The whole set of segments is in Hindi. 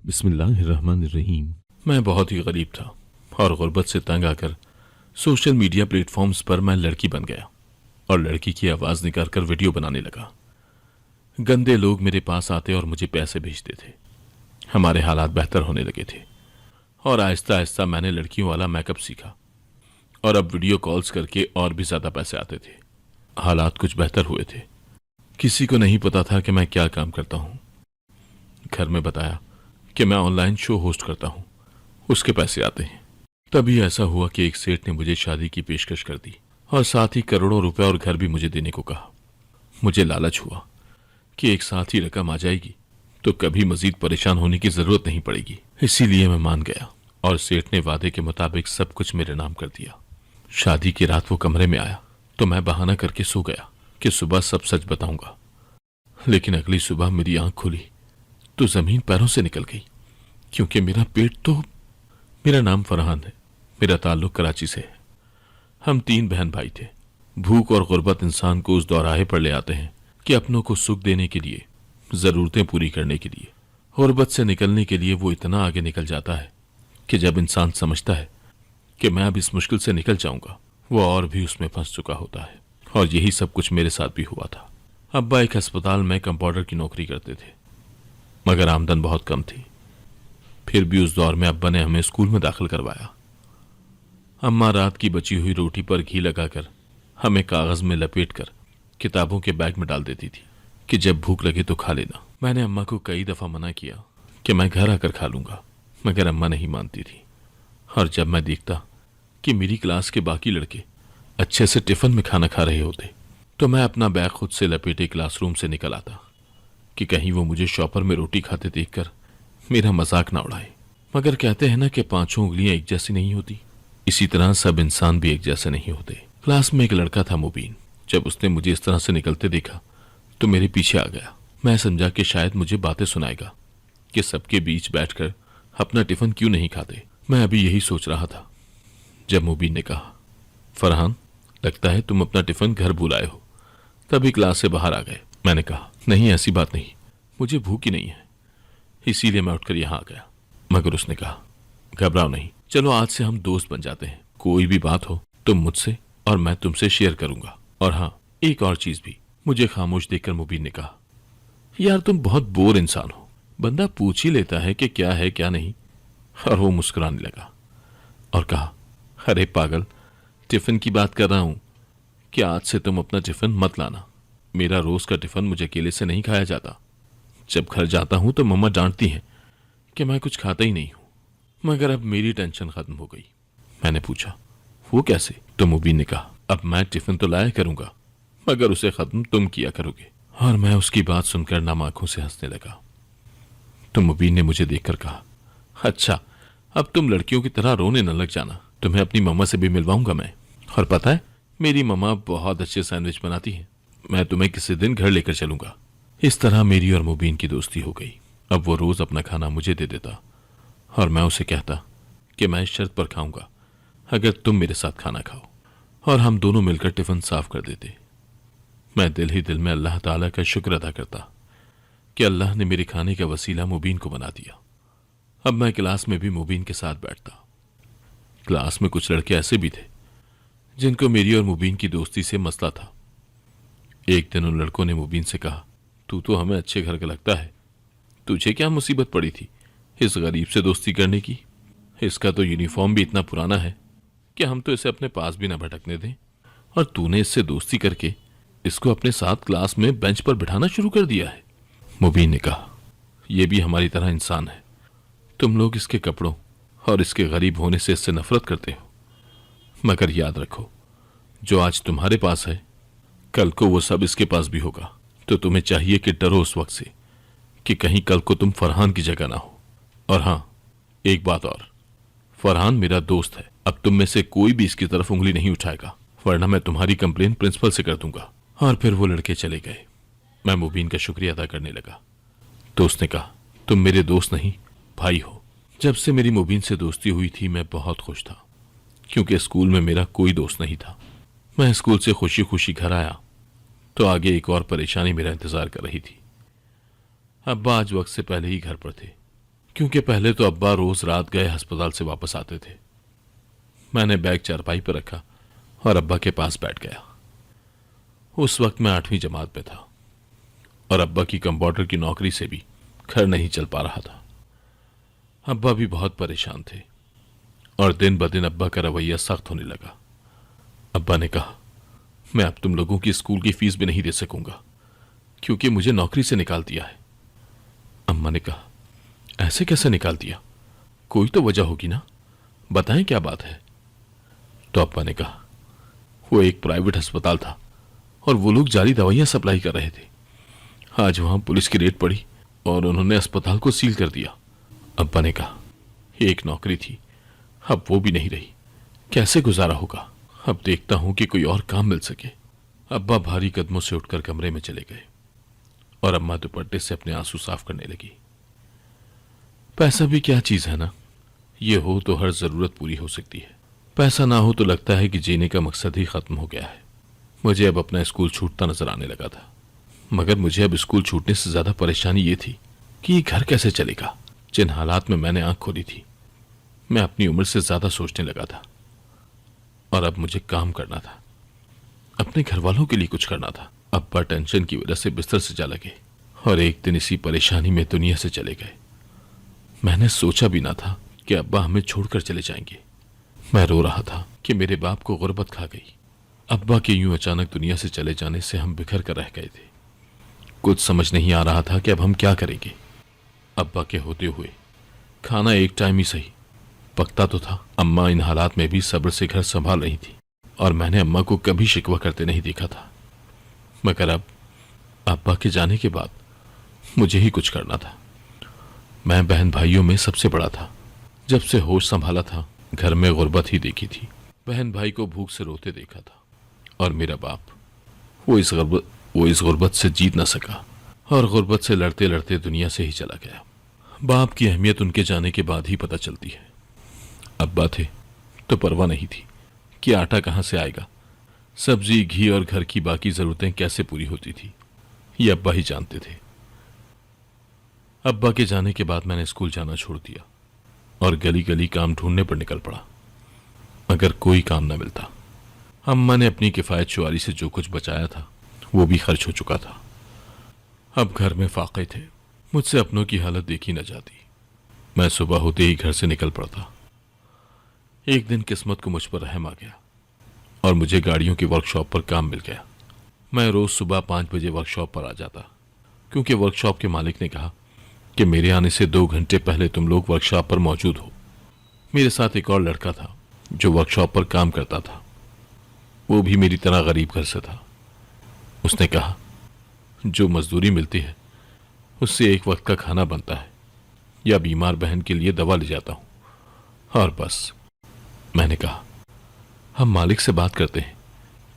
बिस्मिल्लाहिर्रहमानिर्रहीम। मैं बहुत ही गरीब था और गुर्बत से तंग आकर सोशल मीडिया प्लेटफॉर्म्स पर मैं लड़की बन गया और लड़की की आवाज़ निकाल कर वीडियो बनाने लगा। गंदे लोग मेरे पास आते और मुझे पैसे भेजते थे। हमारे हालात बेहतर होने लगे थे और आहिस्ता आहिस्ता मैंने लड़कियों वाला मेकअप सीखा और अब वीडियो कॉल्स करके और भी ज़्यादा पैसे आते थे। हालात कुछ बेहतर हुए थे। किसी को नहीं पता था कि मैं क्या काम करता हूँ। घर में बताया कि मैं ऑनलाइन शो होस्ट करता हूँ, उसके पैसे आते हैं। तभी ऐसा हुआ कि एक सेठ ने मुझे शादी की पेशकश कर दी और साथ ही करोड़ों रुपए और घर भी मुझे देने को कहा। मुझे लालच हुआ कि एक साथ ही रकम आ जाएगी तो कभी मजीद परेशान होने की जरूरत नहीं पड़ेगी। इसीलिए मैं मान गया और सेठ ने वादे के मुताबिक सब कुछ मेरे नाम कर दिया। शादी की रात वो कमरे में आया तो मैं बहाना करके सो गया कि सुबह सब सच बताऊंगा। लेकिन अगली सुबह मेरी आंख खुली तो जमीन पैरों से निकल गई, क्योंकि मेरा नाम फरहान है। मेरा ताल्लुक कराची से है। हम 3 बहन भाई थे। भूख और गुर्बत इंसान को उस दौराहे पर ले आते हैं कि अपनों को सुख देने के लिए, जरूरतें पूरी करने के लिए, गुर्बत से निकलने के लिए वो इतना आगे निकल जाता है कि जब इंसान समझता है कि मैं अब इस मुश्किल से निकल जाऊंगा, वो और भी उसमें फंस चुका होता है। और यही सब कुछ मेरे साथ भी हुआ था। अब्बा एक अस्पताल में कंपाउंडर की नौकरी करते थे, मगर आमदन बहुत कम थी। फिर भी उस दौर में अब्बा ने हमें स्कूल में दाखिल करवाया। अम्मा रात की बची हुई रोटी पर घी लगाकर हमें कागज में लपेटकर किताबों के बैग में डाल देती थी कि जब भूख लगे तो खा लेना। मैंने अम्मा को कई दफा मना किया कि मैं घर आकर खा लूंगा, मगर अम्मा नहीं मानती थी। और जब मैं देखता कि मेरी क्लास के बाकी लड़के अच्छे से टिफिन में खाना खा रहे होते तो मैं अपना बैग खुद से लपेटे क्लासरूम से निकल आता कि कहीं वो मुझे शॉपर में रोटी खाते देखकर मेरा मजाक ना उड़ाए। मगर कहते हैं ना कि 5 उंगलियां एक जैसी नहीं होती, इसी तरह सब इंसान भी एक जैसे नहीं होते। क्लास में एक लड़का था मुबीन। जब उसने मुझे इस तरह से निकलते देखा तो मेरे पीछे आ गया। मैं समझा कि शायद मुझे बातें सुनाएगा कि सबके बीच बैठकर अपना टिफिन क्यों नहीं खाते। मैं अभी यही सोच रहा था जब मुबीन ने कहा, फरहान, लगता है तुम अपना टिफिन घर भूल आए हो। तभी क्लास से बाहर आ गए। मैंने कहा, नहीं, ऐसी बात नहीं, मुझे भूख ही नहीं है, इसीलिए मैं उठकर यहां आ गया। मगर उसने कहा, घबराओ नहीं, चलो आज से हम दोस्त बन जाते हैं। कोई भी बात हो तुम मुझसे और मैं तुमसे शेयर करूंगा। और हाँ, एक और चीज भी। मुझे खामोश देखकर मुबीन ने कहा, यार तुम बहुत बोर इंसान हो, बंदा पूछ ही लेता है कि क्या है क्या नहीं। और वो मुस्कुराने लगा और कहा, अरे पागल, टिफिन की बात कर रहा हूं कि आज से तुम अपना टिफिन मत लाना। मेरा रोज का टिफिन मुझे अकेले से नहीं खाया जाता। जब घर जाता हूं तो मम्मा डांटती हैं कि मैं कुछ खाता ही नहीं हूं। मगर अब मेरी टेंशन खत्म हो गई। मैंने पूछा, वो कैसे? तो मुबीन ने कहा, अब मैं टिफिन तो लाया करूंगा, मगर उसे खत्म तुम किया करोगे। और मैं उसकी बात सुनकर नम आंखों से हंसने लगा। तो मुबीन ने मुझे देखकर कहा, अच्छा, अब तुम लड़कियों की तरह रोने न लग जाना, तुम्हें अपनी मम्मा से भी मिलवाऊंगा मैं। और पता है, मेरी मम्मा बहुत अच्छे सैंडविच बनाती है, मैं तुम्हें किसी दिन घर लेकर चलूंगा। इस तरह मेरी और मुबीन की दोस्ती हो गई। अब वो रोज अपना खाना मुझे दे देता और मैं उसे कहता कि मैं इस शर्त पर खाऊंगा अगर तुम मेरे साथ खाना खाओ, और हम दोनों मिलकर टिफिन साफ कर देते। मैं दिल ही दिल में अल्लाह ताला का शुक्र अदा करता कि अल्लाह ने मेरे खाने का वसीला मुबीन को बना दिया। अब मैं क्लास में भी मुबीन के साथ बैठता। क्लास में कुछ लड़के ऐसे भी थे जिनको मेरी और मुबीन की दोस्ती से मसला था। एक दिन उन लड़कों ने मुबीन से कहा, तू तो हमें अच्छे घर का लगता है, तुझे क्या मुसीबत पड़ी थी इस गरीब से दोस्ती करने की? इसका तो यूनिफॉर्म भी इतना पुराना है कि हम तो इसे अपने पास भी ना भटकने दें, और तूने इससे दोस्ती करके इसको अपने साथ क्लास में बेंच पर बिठाना शुरू कर दिया है। मुबीन ने कहा, यह भी हमारी तरह इंसान है। तुम लोग इसके कपड़ों और इसके गरीब होने से इससे नफरत करते हो, मगर याद रखो, जो आज तुम्हारे पास है कल को वो सब इसके पास भी होगा। तो तुम्हें चाहिए कि डरो उस वक्त से कि कहीं कल को तुम फरहान की जगह ना हो। और हां, एक बात और, फरहान मेरा दोस्त है। अब तुम में से कोई भी इसकी तरफ उंगली नहीं उठाएगा, वरना मैं तुम्हारी कंप्लेन प्रिंसिपल से कर दूंगा। और फिर वो लड़के चले गए। मैं मुबीन का शुक्रिया अदा करने लगा तो उसने कहा, तुम मेरे दोस्त नहीं, भाई हो। जब से मेरी मुबीन से दोस्ती हुई थी मैं बहुत खुश था, क्योंकि स्कूल में मेरा कोई दोस्त नहीं था। मैं स्कूल से खुशी खुशी घर आया तो आगे एक और परेशानी मेरा इंतजार कर रही थी। अब्बा आज वक्त से पहले ही घर पर थे, क्योंकि पहले तो अब्बा रोज रात गए अस्पताल से वापस आते थे। मैंने बैग चारपाई पर रखा और अब्बा के पास बैठ गया। उस वक्त मैं 8वीं जमात में था और अब्बा की कंपाउंडर की नौकरी से भी घर नहीं चल पा रहा था। अब्बा भी बहुत परेशान थे और दिन ब दिन अब्बा का रवैया सख्त होने लगा। अब्बा ने कहा, मैं अब तुम लोगों की स्कूल की फीस भी नहीं दे सकूंगा क्योंकि मुझे नौकरी से निकाल दिया है। अम्मा ने कहा, ऐसे कैसे निकाल दिया? कोई तो वजह होगी ना, बताएं क्या बात है। तो अब्बा ने कहा, वो एक प्राइवेट अस्पताल था और वो लोग जाली दवाइयां सप्लाई कर रहे थे। आज वहां पुलिस की रेड पड़ी और उन्होंने अस्पताल को सील कर दिया। अब्बा ने कहा, एक नौकरी थी, अब वो भी नहीं रही, कैसे गुजारा होगा? अब देखता हूं कि कोई और काम मिल सके। अब्बा भारी कदमों से उठकर कमरे में चले गए और अम्मा दुपट्टे से अपने आंसू साफ करने लगी। पैसा भी क्या चीज है ना, ये हो तो हर जरूरत पूरी हो सकती है, पैसा ना हो तो लगता है कि जीने का मकसद ही खत्म हो गया है। मुझे अब अपना स्कूल छूटता नजर आने लगा था, मगर मुझे अब स्कूल छूटने से ज्यादा परेशानी ये थी कि ये घर कैसे चलेगा। जिन हालात में मैंने आंख खोली थी, मैं अपनी उम्र से ज्यादा सोचने लगा था और अब मुझे काम करना था, अपने घर वालों के लिए कुछ करना था। अब्बा टेंशन की वजह से बिस्तर से जा लगे और एक दिन इसी परेशानी में दुनिया से चले गए। मैंने सोचा भी ना था कि अब्बा हमें छोड़कर चले जाएंगे। मैं रो रहा था कि मेरे बाप को गुर्बत खा गई। अब्बा के यूं अचानक दुनिया से चले जाने से हम बिखर कर रह गए थे। कुछ समझ नहीं आ रहा था कि अब हम क्या करेंगे। अब्बा के होते हुए खाना एक टाइम ही सही पकता तो था। अम्मा इन हालात में भी सब्र से घर संभाल रही थी और मैंने अम्मा को कभी शिकवा करते नहीं देखा था। मगर अब अब्बा के जाने के बाद मुझे ही कुछ करना था। मैं बहन भाइयों में सबसे बड़ा था। जब से होश संभाला था, घर में गुर्बत ही देखी थी। बहन भाई को भूख से रोते देखा था और मेरा बाप, वो इस गुर्बत से जीत न सका और गुर्बत से लड़ते लड़ते दुनिया से ही चला गया। बाप की अहमियत उनके जाने के बाद ही पता चलती है। अब्बा थे तो परवाह नहीं थी कि आटा कहां से आएगा, सब्जी, घी और घर की बाकी जरूरतें कैसे पूरी होती थी, ये अब्बा ही जानते थे। अब्बा के जाने के बाद मैंने स्कूल जाना छोड़ दिया और गली गली काम ढूंढने पर निकल पड़ा, मगर कोई काम न मिलता। अम्मा ने अपनी किफायत शुआरी से जो कुछ बचाया था वो भी खर्च हो चुका था। अब घर में फाके थे, मुझसे अपनों की हालत देखी न जाती। मैं सुबह होते ही घर से निकल पड़ता। एक दिन किस्मत को मुझ पर रहम आ गया और मुझे गाड़ियों की वर्कशॉप पर काम मिल गया। मैं रोज सुबह 5 बजे वर्कशॉप पर आ जाता, क्योंकि वर्कशॉप के मालिक ने कहा कि मेरे आने से 2 घंटे पहले तुम लोग वर्कशॉप पर मौजूद हो। मेरे साथ एक और लड़का था जो वर्कशॉप पर काम करता था। वो भी मेरी तरह गरीब घर से था। उसने कहा, जो मजदूरी मिलती है उससे एक वक्त का खाना बनता है या बीमार बहन के लिए दवा ले जाता हूं और बस। मैंने कहा, हम मालिक से बात करते हैं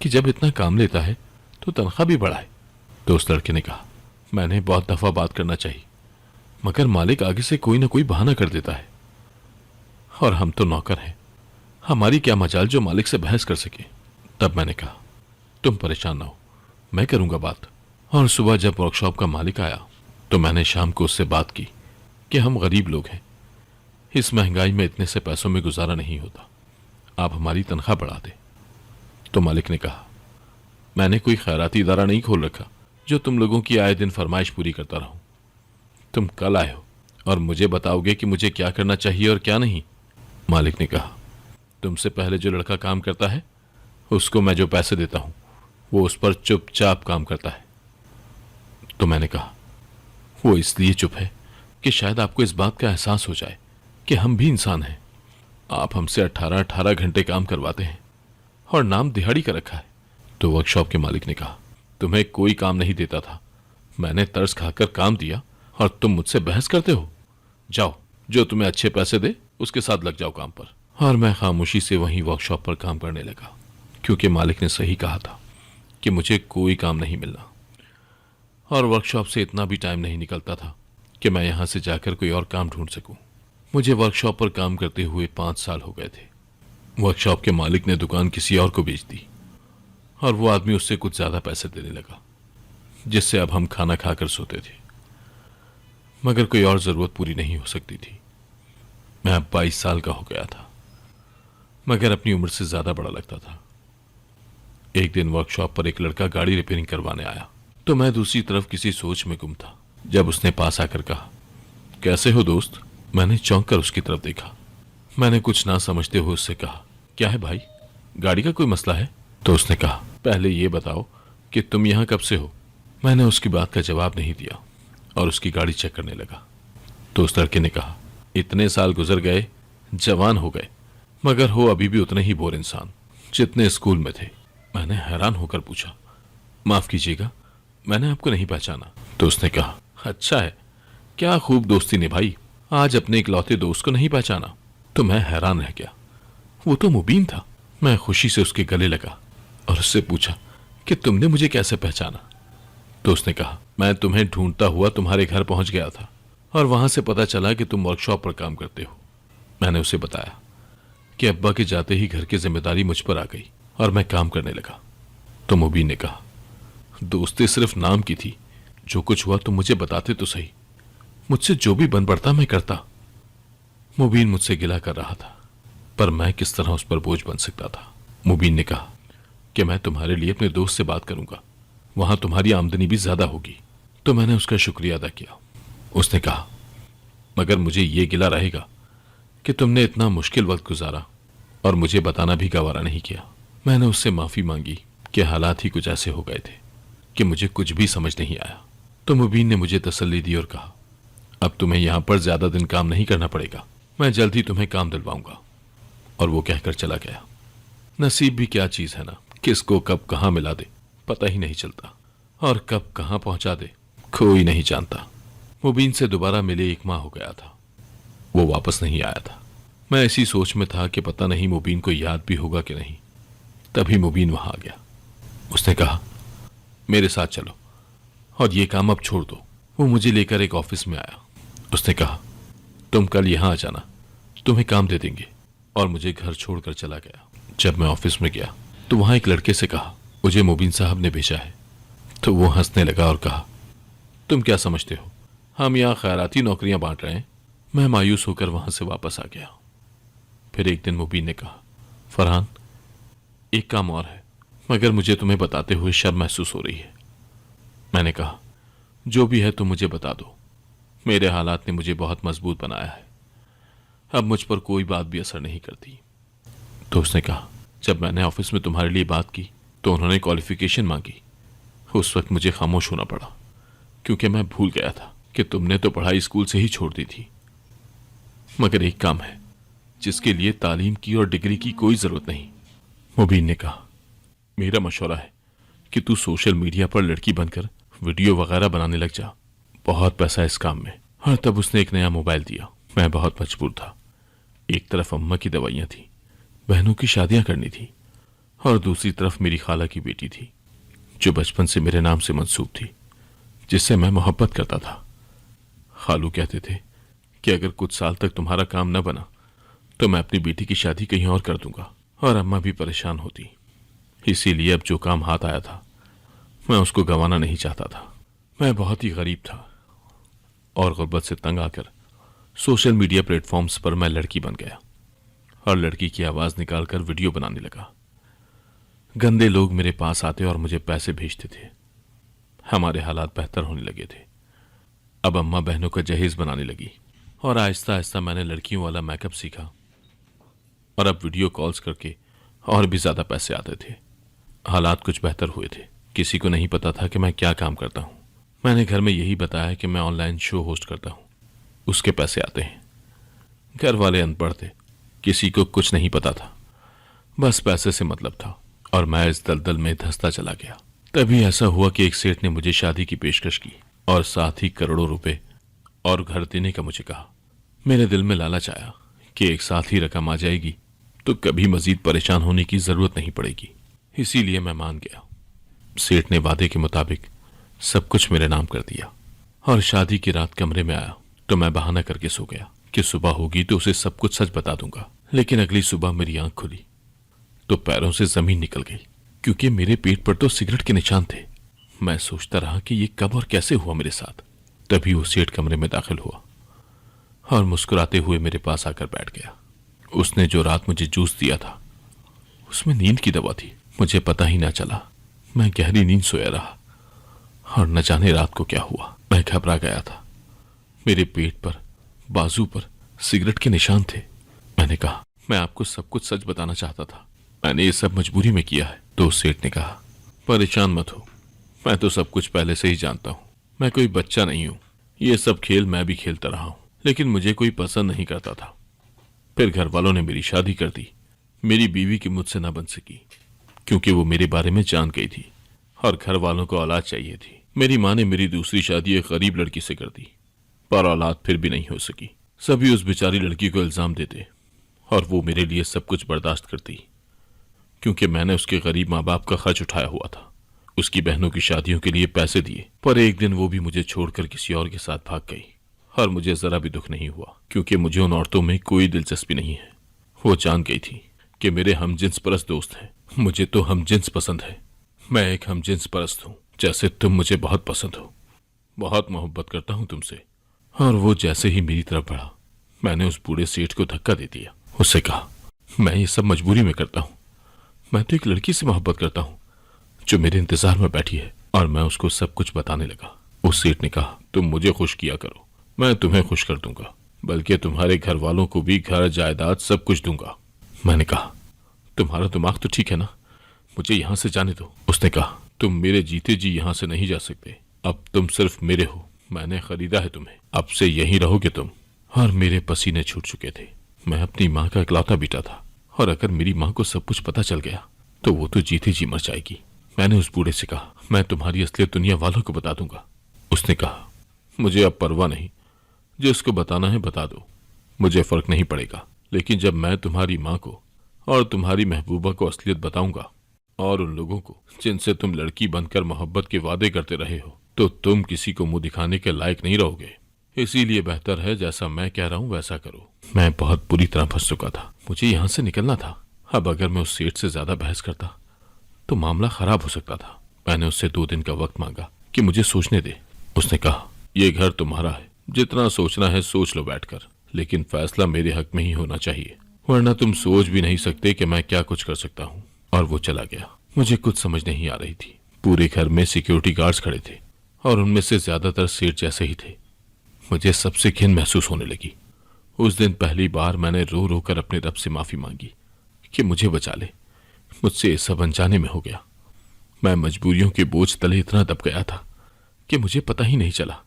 कि जब इतना काम लेता है तो तनख्वाह भी बढ़ाए। तो उस लड़के ने कहा, मैंने बहुत दफा बात करना चाहिए, मगर मालिक आगे से कोई ना कोई बहाना कर देता है और हम तो नौकर हैं, हमारी क्या मजाल जो मालिक से बहस कर सके। तब मैंने कहा, तुम परेशान ना हो, मैं करूंगा बात। और सुबह जब वर्कशॉप का मालिक आया तो मैंने शाम को उससे बात की कि हम गरीब लोग हैं, इस महंगाई में इतने से पैसों में गुजारा नहीं होता, आप हमारी तनख्वाह बढ़ा दें। तो मालिक ने कहा, मैंने कोई खैराती इदारा नहीं खोल रखा जो तुम लोगों की आए दिन फरमाइश पूरी करता रहूं। तुम कल आए हो और मुझे बताओगे कि मुझे क्या करना चाहिए और क्या नहीं। मालिक ने कहा, तुमसे पहले जो लड़का काम करता है उसको मैं जो पैसे देता हूं वो उस पर चुपचाप काम करता है। तो मैंने कहा, वो इसलिए चुप है कि शायद आपको इस बात का एहसास हो जाए कि हम भी इंसान हैं। आप हमसे 18-18 घंटे काम करवाते हैं और नाम दिहाड़ी का रखा है। तो वर्कशॉप के मालिक ने कहा, तुम्हें कोई काम नहीं देता था, मैंने तरस खाकर काम दिया और तुम मुझसे बहस करते हो। जाओ, जो तुम्हें अच्छे पैसे दे उसके साथ लग जाओ काम पर। और मैं खामोशी से वहीं वर्कशॉप पर काम करने लगा, क्योंकि मालिक ने सही कहा था कि मुझे कोई काम नहीं मिलना और वर्कशॉप से इतना भी टाइम नहीं निकलता था कि मैं यहां से जाकर कोई और काम ढूंढ सकूं। मुझे वर्कशॉप पर काम करते हुए 5 साल हो गए थे। वर्कशॉप के मालिक ने दुकान किसी और को बेच दी और वो आदमी उससे कुछ ज्यादा पैसे देने लगा, जिससे अब हम खाना खाकर सोते थे। मगर कोई और जरूरत पूरी नहीं हो सकती थी। मैं अब 22 साल का हो गया था, मगर अपनी उम्र से ज्यादा बड़ा लगता था। एक दिन वर्कशॉप पर एक लड़का गाड़ी रिपेयरिंग करवाने आया, तो मैं दूसरी तरफ किसी सोच में गुम था। जब उसने पास आकर कहा, कैसे हो दोस्त, मैंने चौंक कर उसकी तरफ देखा। मैंने कुछ ना समझते हुए उससे कहा, क्या है भाई, गाड़ी का कोई मसला है? तो उसने कहा, पहले ये बताओ कि तुम यहां कब से हो। मैंने उसकी बात का जवाब नहीं दिया और उसकी गाड़ी चेक करने लगा। तो उस लड़के ने कहा, इतने साल गुजर गए, जवान हो गए, मगर हो अभी भी उतने ही बोर इंसान जितने स्कूल में थे। मैंने हैरान होकर पूछा, माफ कीजिएगा, मैंने आपको नहीं पहचाना। तो उसने कहा, अच्छा है, क्या खूब दोस्ती निभाई, आज अपने इकलौते दोस्त को नहीं पहचाना। तो मैं हैरान रह गया, वो तो मुबीन था। मैं खुशी से उसके गले लगा और उससे पूछा कि तुमने मुझे कैसे पहचाना। तो उसने कहा, मैं तुम्हें ढूंढता हुआ तुम्हारे घर पहुंच गया था और वहां से पता चला कि तुम वर्कशॉप पर काम करते हो। मैंने उसे बताया कि अब्बा के जाते ही घर की जिम्मेदारी मुझ पर आ गई और मैं काम करने लगा। तो मुबीन ने कहा, दोस्ती सिर्फ नाम की थी, जो कुछ हुआ तुम मुझे बताते तो सही, मुझसे जो भी बन पड़ता मैं करता। मुबीन मुझसे गिला कर रहा था, पर मैं किस तरह उस पर बोझ बन सकता था। मुबीन ने कहा कि मैं तुम्हारे लिए अपने दोस्त से बात करूंगा, वहां तुम्हारी आमदनी भी ज्यादा होगी। तो मैंने उसका शुक्रिया अदा किया। उसने कहा, मगर मुझे यह गिला रहेगा कि तुमने इतना मुश्किल वक्त गुजारा और मुझे बताना भी गवारा नहीं किया। मैंने उससे माफी मांगी कि हालात ही कुछ ऐसे हो गए थे कि मुझे कुछ भी समझ नहीं आया। तो मुबीन ने मुझे तसल्ली दी और कहा, अब तुम्हें यहां पर ज्यादा दिन काम नहीं करना पड़ेगा, मैं जल्द ही तुम्हें काम दिलवाऊंगा। और वो कहकर चला गया। नसीब भी क्या चीज है ना, किसको कब कहां मिला दे पता ही नहीं चलता, और कब कहां पहुंचा दे कोई नहीं जानता। मुबीन से दोबारा मिले 1 माह हो गया था, वो वापस नहीं आया था। मैं ऐसी सोच में था कि पता नहीं मुबीन को याद भी होगा कि नहीं। तभी मुबीन वहां आ गया। उसने कहा, मेरे साथ चलो और ये काम अब छोड़ दो। वो मुझे लेकर एक ऑफिस में आया। उसने कहा, तुम कल यहां आ जाना, तुम्हें काम दे देंगे। और मुझे घर छोड़कर चला गया। जब मैं ऑफिस में गया तो वहां एक लड़के से कहा, मुझे मुबीन साहब ने भेजा है। तो वो हंसने लगा और कहा, तुम क्या समझते हो, हम यहाँ खैराती नौकरियां बांट रहे हैं। मैं मायूस होकर वहां से वापस आ गया। फिर एक दिन मुबीन ने कहा, फरहान, एक काम और है, मगर मुझे तुम्हें बताते हुए शर्म महसूस हो रही है। मैंने कहा, जो भी है तुम मुझे बता दो, मेरे हालात ने मुझे बहुत मजबूत बनाया है, अब मुझ पर कोई बात भी असर नहीं करती। तो उसने कहा, जब मैंने ऑफिस में तुम्हारे लिए बात की तो उन्होंने क्वालिफिकेशन मांगी। उस वक्त मुझे खामोश होना पड़ा, क्योंकि मैं भूल गया था कि तुमने तो पढ़ाई स्कूल से ही छोड़ दी थी। मगर एक काम है जिसके लिए तालीम की और डिग्री की कोई जरूरत नहीं। मुबीन ने कहा, मेरा मशवरा है कि तू सोशल मीडिया पर लड़की बनकर वीडियो वगैरह बनाने लग जा, बहुत पैसा है इस काम में। और तब उसने एक नया मोबाइल दिया। मैं बहुत मजबूर था। एक तरफ अम्मा की दवाइयां थी, बहनों की शादियां करनी थी, और दूसरी तरफ मेरी खाला की बेटी थी जो बचपन से मेरे नाम से मंसूब थी, जिससे मैं मोहब्बत करता था। खालू कहते थे कि अगर कुछ साल तक तुम्हारा काम न बना तो मैं अपनी बेटी की शादी कहीं और कर दूंगा, और अम्मा भी परेशान होती। इसीलिए अब जो काम हाथ आया था मैं उसको गंवाना नहीं चाहता था। मैं बहुत ही गरीब था और गुर्बत से तंग आकर सोशल मीडिया प्लेटफॉर्म्स पर मैं लड़की बन गया और लड़की की आवाज निकालकर वीडियो बनाने लगा। गंदे लोग मेरे पास आते और मुझे पैसे भेजते थे। हमारे हालात बेहतर होने लगे थे। अब अम्मा बहनों का जहेज बनाने लगी और आहिस्ता आहिस्ता मैंने लड़कियों वाला मेकअप सीखा, और अब वीडियो कॉल्स करके और भी ज्यादा पैसे आते थे। हालात कुछ बेहतर हुए थे। किसी को नहीं पता था कि मैं क्या काम करता हूं। मैंने घर में यही बताया कि मैं ऑनलाइन शो होस्ट करता हूं, उसके पैसे आते हैं। घर वाले अनपढ़ थे, किसी को कुछ नहीं पता था, बस पैसे से मतलब था, और मैं इस दलदल में धंसता चला गया। तभी ऐसा हुआ कि एक सेठ ने मुझे शादी की पेशकश की और साथ ही करोड़ों रुपए और घर देने का मुझे कहा। मेरे दिल में लालच आया कि एक साथ ही रकम आ जाएगी तो कभी मजीद परेशान होने की जरूरत नहीं पड़ेगी। इसीलिए मैं मान गया। सेठ ने वादे के मुताबिक सब कुछ मेरे नाम कर दिया, और शादी की रात कमरे में आया तो मैं बहाना करके सो गया कि सुबह होगी तो उसे सब कुछ सच बता दूंगा। लेकिन अगली सुबह मेरी आंख खुली तो पैरों से जमीन निकल गई, क्योंकि मेरे पेट पर तो सिगरेट के निशान थे। मैं सोचता रहा कि ये कब और कैसे हुआ मेरे साथ। तभी वो सेठ कमरे में दाखिल हुआ और मुस्कुराते हुए मेरे पास आकर बैठ गया। उसने जो रात मुझे जूस दिया था उसमें नींद की दवा थी। मुझे पता ही ना चला, मैं गहरी नींद सोया रहा और न जाने रात को क्या हुआ। मैं घबरा गया था। मेरे पेट पर, बाजू पर सिगरेट के निशान थे। मैंने कहा, मैं आपको सब कुछ सच बताना चाहता था, मैंने ये सब मजबूरी में किया है। तो सेठ ने कहा, परेशान मत हो, मैं तो सब कुछ पहले से ही जानता हूँ। मैं कोई बच्चा नहीं हूँ, ये सब खेल मैं भी खेलता रहा हूँ, लेकिन मुझे कोई पसंद नहीं करता था। फिर घर वालों ने मेरी शादी कर दी। मेरी बीवी की मुझसे ना बन सकी क्योंकि वो मेरे बारे में जान गई थी और घर वालों को औलाद चाहिए थी। मेरी माँ ने मेरी दूसरी शादी एक गरीब लड़की से कर दी, पर औलाद फिर भी नहीं हो सकी। सभी उस बेचारी लड़की को इल्जाम देते और वो मेरे लिए सब कुछ बर्दाश्त करती क्योंकि मैंने उसके गरीब माँ बाप का खर्च उठाया हुआ था। उसकी बहनों की शादियों के लिए पैसे दिए, पर एक दिन वो भी मुझे छोड़कर किसी और के साथ भाग गई और मुझे जरा भी दुख नहीं हुआ क्योंकि मुझे उन औरतों में कोई दिलचस्पी नहीं है। वो जान गई थी कि मेरे हमजिन्स परस्त दोस्त हैं। मुझे तो हमजिन्स पसंद है। मैं एक हमजिन्स परस्त हूँ, जैसे तुम मुझे बहुत पसंद हो। बहुत मोहब्बत करता हूँ तुमसे। और वो जैसे ही मेरी तरफ बढ़ा, मैंने उस बूढ़े सेठ को धक्का दे दिया। उससे कहा, मैं ये सब मजबूरी में करता हूँ। मैं तो एक लड़की से मोहब्बत करता हूँ जो मेरे इंतजार में बैठी है। और मैं उसको सब कुछ बताने लगा। उस सेठ ने कहा, तुम मुझे खुश किया करो, मैं तुम्हें खुश कर दूंगा, बल्कि तुम्हारे घर वालों को भी घर जायदाद सब कुछ दूंगा। मैंने कहा, तुम्हारा दिमाग तो ठीक है ना, मुझे यहां से जाने दो। उसने कहा, तुम मेरे जीते जी यहां से नहीं जा सकते। अब तुम सिर्फ मेरे हो, मैंने खरीदा है तुम्हें, अब से यहीं रहोगे तुम। और मेरे पसीने छूट चुके थे। मैं अपनी माँ का इकलौता बेटा था और अगर मेरी माँ को सब कुछ पता चल गया तो वो तो जीते जी मर जाएगी। मैंने उस बूढ़े से कहा, मैं तुम्हारी असलियत दुनिया वालों को बता दूंगा। उसने कहा, मुझे अब परवाह नहीं, जिसको बताना है बता दो, मुझे फर्क नहीं पड़ेगा। लेकिन जब मैं तुम्हारी माँ को और तुम्हारी महबूबा को असलियत बताऊंगा और उन लोगों को जिनसे तुम लड़की बनकर मोहब्बत के वादे करते रहे हो, तो तुम किसी को मुंह दिखाने के लायक नहीं रहोगे। इसीलिए बेहतर है जैसा मैं कह रहा हूँ वैसा करो। मैं बहुत बुरी तरह फंस चुका था। मुझे यहाँ से निकलना था। अब अगर मैं उस सेठ से ज्यादा बहस करता तो मामला खराब हो सकता था। मैंने उससे 2 दिन का वक्त मांगा कि मुझे सोचने दे। उसने कहा, यह घर तुम्हारा है, जितना सोचना है सोच लो बैठकर, लेकिन फैसला मेरे हक में ही होना चाहिए, वरना तुम सोच भी नहीं सकते कि मैं क्या कुछ कर सकता हूँ। और वो चला गया। मुझे कुछ समझ नहीं आ रही थी। पूरे घर में सिक्योरिटी गार्ड्स खड़े थे और उनमें से ज्यादातर सेठ जैसे ही थे। मुझे सबसे घिन महसूस होने लगी। उस दिन पहली बार मैंने रो रो कर अपने रब से माफी मांगी कि मुझे बचा ले। मुझसे सब अनजाने में हो गया। मैं मजबूरियों के बोझ तले इतना दब गया था कि मुझे पता ही नहीं चला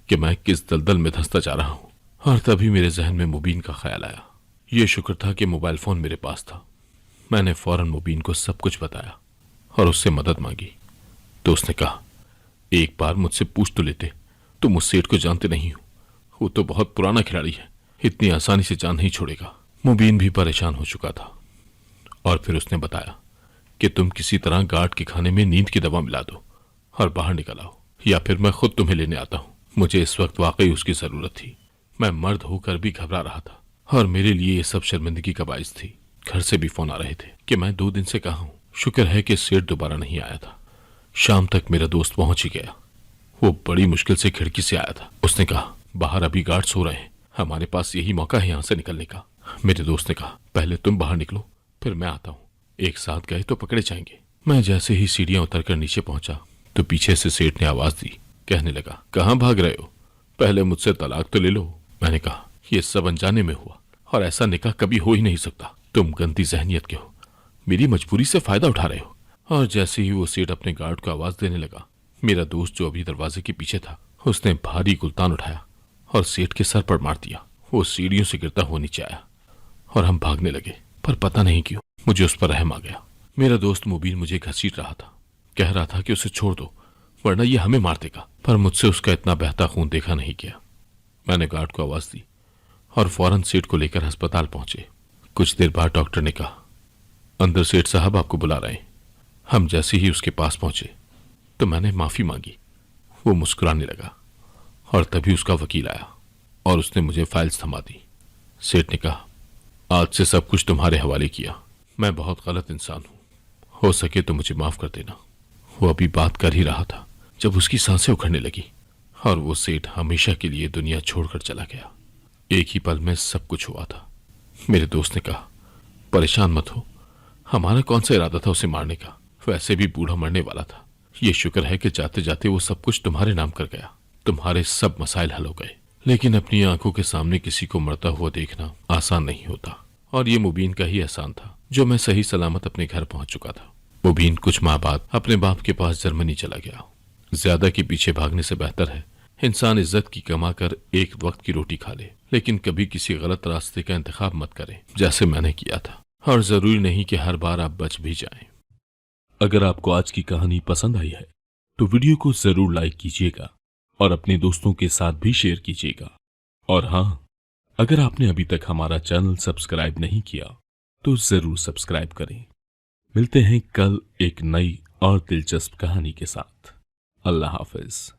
कि मैं किस दलदल में धंसता जा रहा हूँ। और तभी मेरे जहन में मुबीन का ख्याल आया। ये शुक्र था कि मोबाइल फोन मेरे पास था। मैंने फौरन मुबीन को सब कुछ बताया और उससे मदद मांगी। तो उसने कहा, एक बार मुझसे पूछ तो लेते, तुम उस सेठ को जानते नहीं हो, वो तो बहुत पुराना खिलाड़ी है, इतनी आसानी से जान नहीं छोड़ेगा। मुबीन भी परेशान हो चुका था और फिर उसने बताया कि तुम किसी तरह गार्ड के खाने में नींद की दवा मिला दो और बाहर निकल आओ, या फिर मैं खुद तुम्हें लेने आता हूँ। मुझे इस वक्त वाकई उसकी जरूरत थी। मैं मर्द होकर भी घबरा रहा था और मेरे लिए ये सब शर्मिंदगी का बाइस थी। घर से भी फोन आ रहे थे कि मैं 2 दिन से कहा हूँ। शुक्र है कि सेठ दोबारा नहीं आया था। शाम तक मेरा दोस्त पहुंच ही गया। वो बड़ी मुश्किल से खिड़की से आया था। उसने कहा, बाहर अभी गार्ड सो रहे हैं, हमारे पास यही मौका है यहाँ से निकलने का। मेरे दोस्त ने कहा, पहले तुम बाहर निकलो, फिर मैं आता हूँ, एक साथ गए तो पकड़े जाएंगे। मैं जैसे ही सीढ़ियां उतरकर नीचे पहुंचा तो पीछे से सेठ ने आवाज दी। कहने लगा, कहाँ भाग रहे हो, पहले मुझसे तलाक तो ले लो। मैंने कहा, यह सब अनजाने में हुआ और ऐसा निकाह कभी हो ही नहीं सकता। तुम गंदी जहनियत के हो, मेरी मजबूरी से फायदा उठा रहे हो। और जैसे ही वो सेठ अपने गार्ड को आवाज देने लगा, मेरा दोस्त जो अभी दरवाजे के पीछे था, उसने भारी गुलतान उठाया और सेठ के सर पर मार दिया। वो सीढ़ियों से गिरता हुआ नीचे आया और हम भागने लगे, पर पता नहीं क्यों मुझे उस पर रहम आ गया। मेरा दोस्त मुबीन मुझे घसीट रहा था, कह रहा था कि उसे छोड़ दो वरना ये हमें मार देगा, पर मुझसे उसका इतना बहता खून देखा नहीं गया। मैंने गार्ड को आवाज दी और फौरन सेठ को लेकर अस्पताल पहुंचे। कुछ देर बाद डॉक्टर ने कहा, अंदर सेठ साहब आपको बुला रहे हैं। हम जैसे ही उसके पास पहुंचे तो मैंने माफी मांगी। वो मुस्कुराने लगा और तभी उसका वकील आया और उसने मुझे फाइल्स थमा दी। सेठ ने कहा, आज से सब कुछ तुम्हारे हवाले किया। मैं बहुत गलत इंसान हूं, हो सके तो मुझे माफ कर देना। वो अभी बात कर ही रहा था जब उसकी सांसें उखड़ने लगी और वो सेठ हमेशा के लिए दुनिया छोड़कर चला गया। एक ही पल में सब कुछ हुआ था। मेरे दोस्त ने कहा, परेशान मत हो, हमारा कौन सा इरादा था उसे मारने का, वैसे भी बूढ़ा मरने वाला था। ये शुक्र है कि जाते जाते वो सब कुछ तुम्हारे नाम कर गया, तुम्हारे सब मसाइल हल हो गए। लेकिन अपनी आंखों के सामने किसी को मरता हुआ देखना आसान नहीं होता, और ये मुबीन का ही एहसान था जो मैं सही सलामत अपने घर पहुंच चुका था। मुबीन कुछ माह बाद अपने बाप के पास जर्मनी चला गया। ज्यादा के पीछे भागने से बेहतर है इंसान इज्जत की कमा कर एक वक्त की रोटी खा ले, लेकिन कभी किसी गलत रास्ते का इंतखाब मत करें जैसे मैंने किया था। और जरूरी नहीं कि हर बार आप बच भी जाएं। अगर आपको आज की कहानी पसंद आई है तो वीडियो को जरूर लाइक कीजिएगा और अपने दोस्तों के साथ भी शेयर कीजिएगा। और हाँ, अगर आपने अभी तक हमारा चैनल सब्सक्राइब नहीं किया तो जरूर सब्सक्राइब करें। मिलते हैं कल एक नई और दिलचस्प कहानी के साथ। अल्लाह हाफिज।